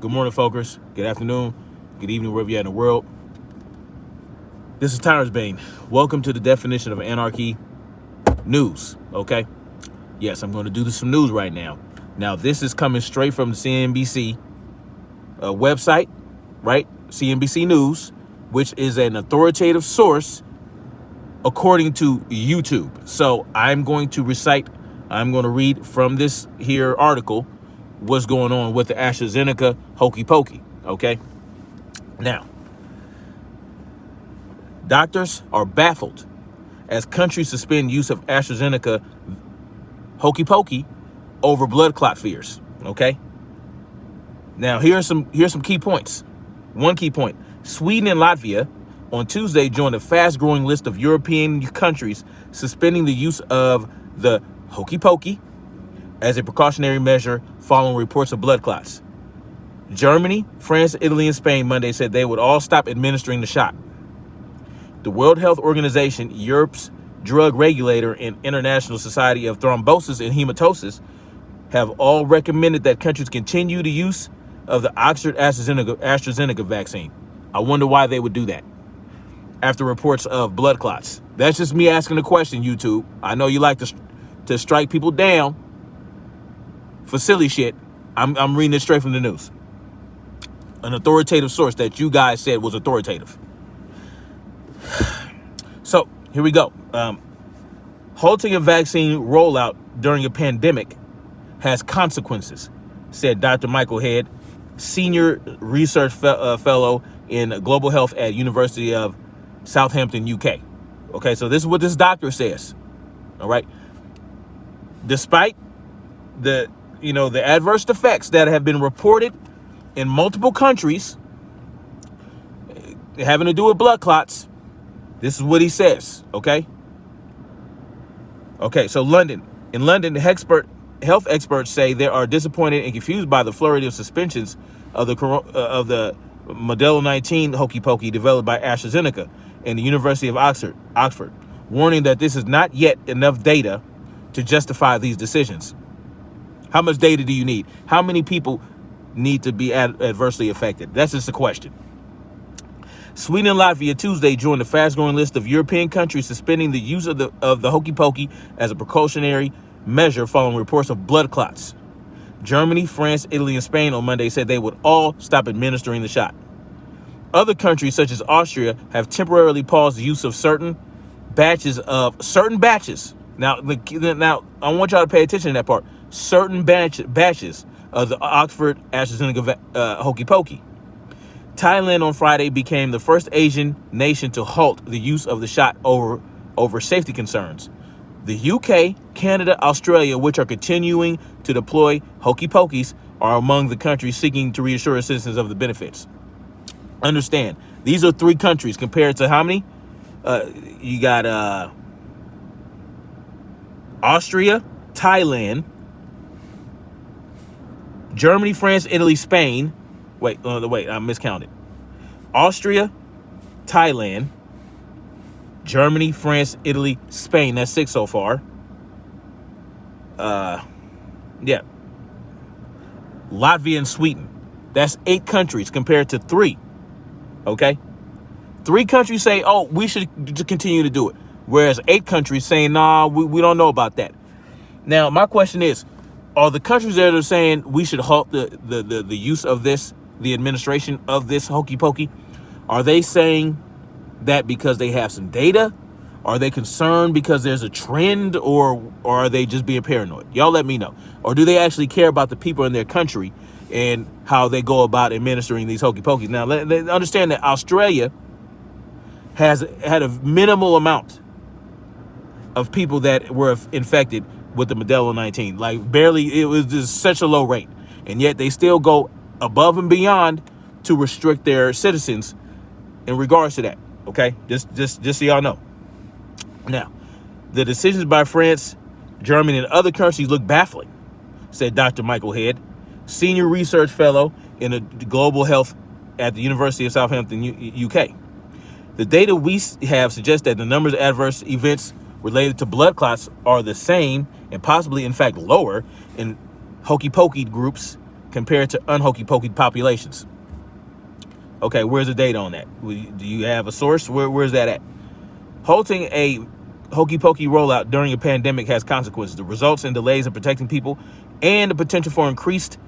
Good morning, folkers. Good afternoon. Good evening, wherever you're at in the world. This is Tyrus Bane. Welcome to the Definition of Anarchy news, okay? Yes, I'm going to do some news right now. Now, this is coming straight from the CNBC website, right? CNBC News, which is an authoritative source according to YouTube. So I'm going to read from this here article what's going on with the Astra Neneca hokey pokey, okay? Now, doctors are baffled as countries suspend use of Astra Neneca hokey pokey over blood clot fears, okay? Now, here's some key points. One key point: Sweden and Latvia on Tuesday joined a fast-growing list of European countries suspending the use of the hokey pokey as a precautionary measure following reports of blood clots. Germany, France, Italy, and Spain Monday said they would all stop administering the shot. The World Health Organization, Europe's drug regulator, and International Society of Thrombosis and Hematosis have all recommended that countries continue the use of the Oxford AstraZeneca vaccine. I wonder why they would do that after reports of blood clots. That's just me asking a question, YouTube. I know you like to strike people down for silly shit. I'm reading it straight from the news. An authoritative source that you guys said was authoritative. So here we go. Halting a vaccine rollout during a pandemic has consequences, said Dr. Michael Head, senior research fellow in global health at University of Southampton, UK. Okay, so this is what this doctor says. All right. Despite the adverse effects that have been reported in multiple countries having to do with blood clots, this is what he says, okay? Okay, so in London, health experts say they are disappointed and confused by the flurry of suspensions of the Modelo 19 hokey pokey developed by AstraZeneca and the University of Oxford, warning that this is not yet enough data to justify these decisions. How much data do you need? How many people need to be adversely affected? That's just a question. Sweden and Latvia Tuesday joined a fast-growing list of European countries suspending the use of the hokey pokey as a precautionary measure following reports of blood clots. Germany, France, Italy, and Spain on Monday said they would all stop administering the shot. Other countries such as Austria have temporarily paused the use of certain batches. Now, I want y'all to pay attention to that part. Certain batches of the Oxford AstraZeneca hokey pokey. Thailand on Friday became the first Asian nation to halt the use of the shot over safety concerns. The UK, Canada, Australia, which are continuing to deploy hokey pokies, are among the countries seeking to reassure citizens of the benefits. Understand, these are 3 countries compared to how many? You got Austria, Thailand, Germany, France, Italy, Spain. Wait, I miscounted. Austria, Thailand, Germany, France, Italy, Spain. That's 6 so far. Yeah. Latvia and Sweden. That's 8 countries compared to 3. Okay? 3 countries say, oh, we should continue to do it. Whereas 8 countries saying, nah, we don't know about that. Now, my question is, are the countries that are saying we should halt the use of this, the administration of this hokey pokey, are they saying that because they have some data? Are they concerned because there's a trend, or are they just being paranoid? Y'all let me know. Or do they actually care about the people in their country and how they go about administering these hokey pokies? Now, they understand that Australia has had a minimal amount of people that were infected with the Modelo 19. Like, barely, it was just such a low rate. And yet they still go above and beyond to restrict their citizens in regards to that. Okay? Just so y'all know. Now, the decisions by France, Germany, and other countries look baffling, said Dr. Michael Head, senior research fellow in global health at the University of Southampton, UK. The data we have suggests that the numbers of adverse events related to blood clots are the same and possibly, in fact, lower in hokey pokey groups compared to unhokey pokey populations. Okay, where's the data on that? Do you have a source? Where's that at? Halting a hokey pokey rollout during a pandemic has consequences. The results in delays in protecting people and the potential for increased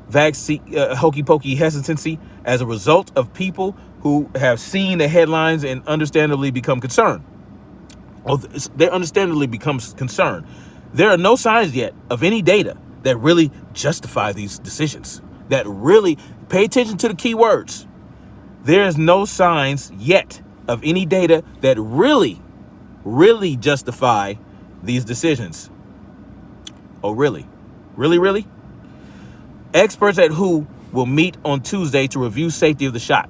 vaccine hokey pokey hesitancy as a result of people who have seen the headlines and understandably become concerned. They understandably becomes concerned. There are no signs yet of any data that really justify these decisions, that really pay attention to the key words. There is no signs yet of any data that really justify these decisions. Oh, really? Really? Experts at WHO will meet on Tuesday to review safety of the shot.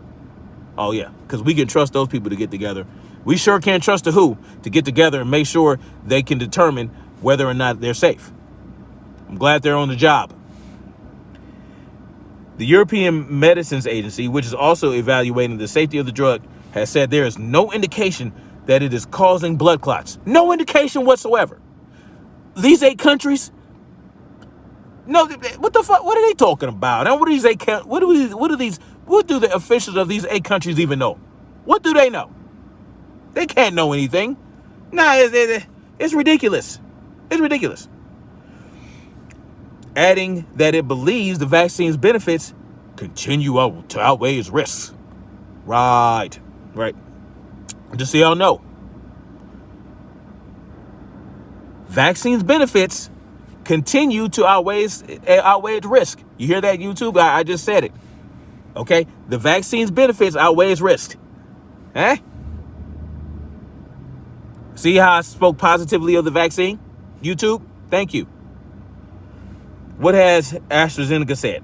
Oh, yeah, because we can trust those people to get together. We sure can't trust the WHO to get together and make sure they can determine whether or not they're safe. I'm glad they're on the job. The European Medicines Agency, which is also evaluating the safety of the drug, has said there is no indication that it is causing blood clots. No indication whatsoever. These 8 countries, no, what the fuck? What are they talking about? And what do the officials of these 8 countries even know? What do they know? They can't know anything. Nah, it's ridiculous. It's ridiculous. Adding that it believes the vaccine's benefits continue to outweigh its risks. Right. Just so y'all know. Vaccine's benefits continue to outweigh its risk. You hear that, YouTube? I just said it. Okay? The vaccine's benefits outweigh its risk. Eh? See how I spoke positively of the vaccine? YouTube, thank you. What has AstraZeneca said?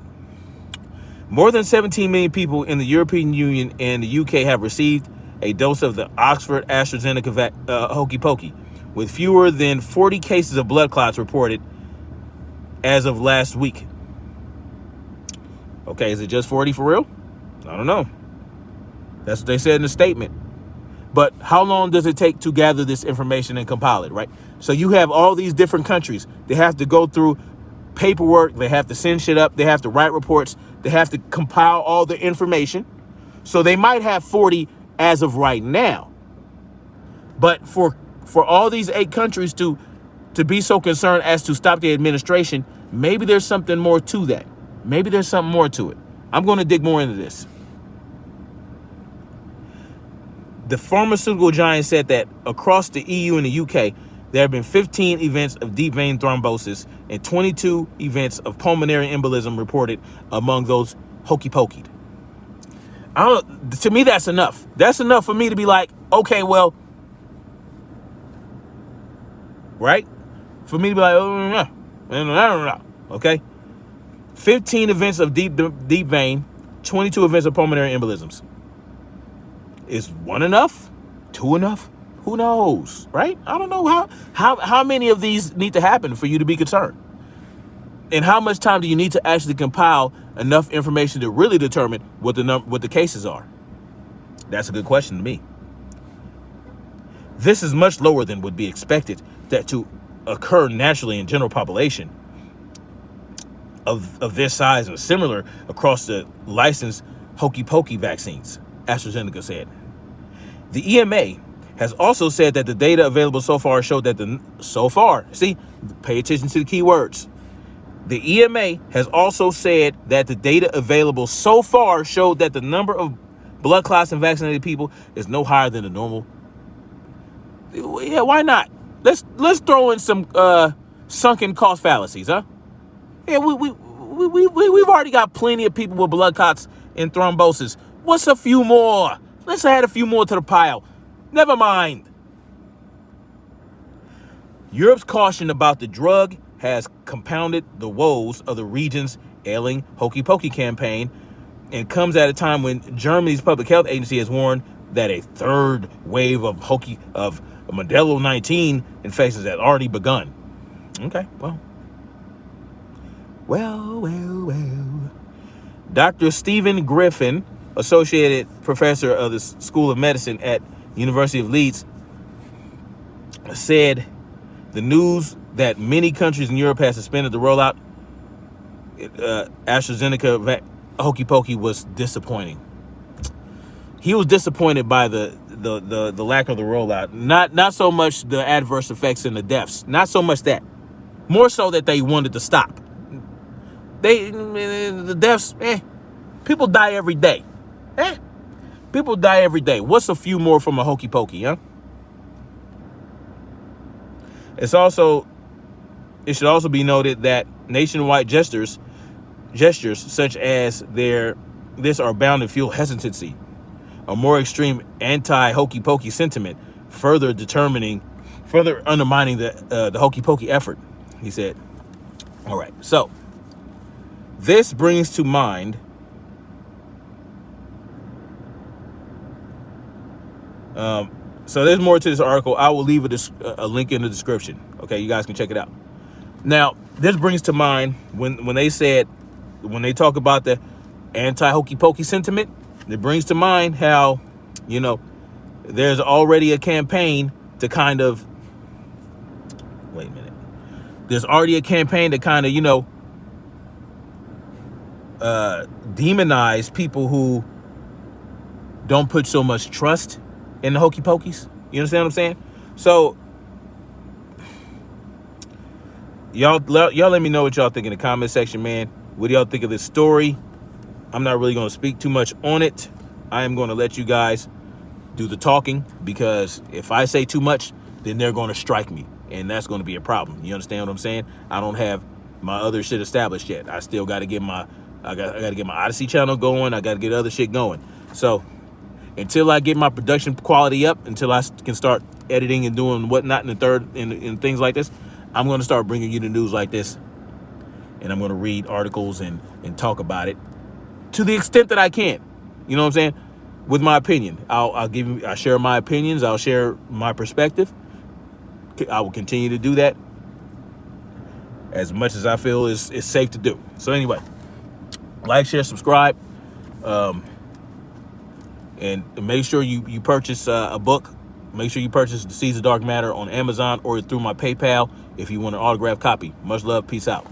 More than 17 million people in the European Union and the UK have received a dose of the Oxford AstraZeneca hokey pokey, with fewer than 40 cases of blood clots reported as of last week. Okay, is it just 40 for real? I don't know. That's what they said in the statement. But how long does it take to gather this information and compile it, right? So you have all these different countries. They have to go through paperwork. They have to send shit up. They have to write reports. They have to compile all the information. So they might have 40 as of right now. But for all these 8 countries to be so concerned as to stop the administration, maybe there's something more to that. Maybe there's something more to it. I'm going to dig more into this. The pharmaceutical giant said that across the EU and the UK, there have been 15 events of deep vein thrombosis and 22 events of pulmonary embolism reported among those hokey pokeyed. To me, that's enough. That's enough for me to be like, okay, well, right? For me to be like, no. Okay? 15 events of deep vein, 22 events of pulmonary embolisms. Is 1 enough? 2 enough? Who knows, right? I don't know how many of these need to happen for you to be concerned. And how much time do you need to actually compile enough information to really determine what the cases are? That's a good question to me. This is much lower than would be expected that to occur naturally in general population of this size and similar across the licensed hokey pokey vaccines, AstraZeneca said. The EMA has also said that the data available so far showed that see, pay attention to the key words. The EMA has also said that the data available so far showed that the number of blood clots in vaccinated people is no higher than the normal. Yeah, why not? Let's throw in some sunken cost fallacies, huh? Yeah, we've already got plenty of people with blood clots and thrombosis. What's a few more? Let's add a few more to the pile. Never mind. Europe's caution about the drug has compounded the woes of the region's ailing hokey pokey campaign and comes at a time when Germany's public health agency has warned that a third wave of Modelo 19 infections has already begun. Okay, well. Dr. Stephen Griffin, associated professor of the School of Medicine at University of Leeds, said the news that many countries in Europe have suspended the rollout AstraZeneca hokey pokey was disappointing. He was disappointed by the lack of the rollout. Not so much the adverse effects and the deaths. Not so much that. More so that they wanted to stop. The deaths, people die every day. People die every day. What's a few more from a hokey pokey, huh? It should also be noted that nationwide gestures such as this are bound to fuel hesitancy, a more extreme anti-hokey pokey sentiment, further undermining the hokey pokey effort, he said. All right, so this brings to mind so there's more to this article. I will leave a link in the description. Okay, you guys can check it out. Now, this brings to mind when they talk about the anti-hokey pokey sentiment, it brings to mind how, there's already a campaign to kind of, wait a minute. There's already a campaign to kind of, demonize people who don't put so much trust in the hokey pokeys. You understand what I'm saying? So y'all let me know what y'all think in the comment section, man. What do y'all think of this story? I'm not really going to speak too much on it. I am going to let you guys do the talking, because if I say too much, then they're going to strike me, and that's going to be a problem. You understand what I'm saying? I don't have my other shit established yet. I still got to get my Odyssey channel going. I got to get other shit going. So until I get my production quality up, until I can start editing and doing whatnot and things like this, I'm going to start bringing you the news like this, and I'm going to read articles and talk about it to the extent that I can. You know what I'm saying? With my opinion, I'll share my opinions. I'll share my perspective. I will continue to do that as much as I feel is safe to do. So anyway, like, share, subscribe, and make sure you purchase a book. Make sure you purchase The Seeds of Dark Matter on Amazon or through my PayPal if you want an autographed copy. Much love. Peace out.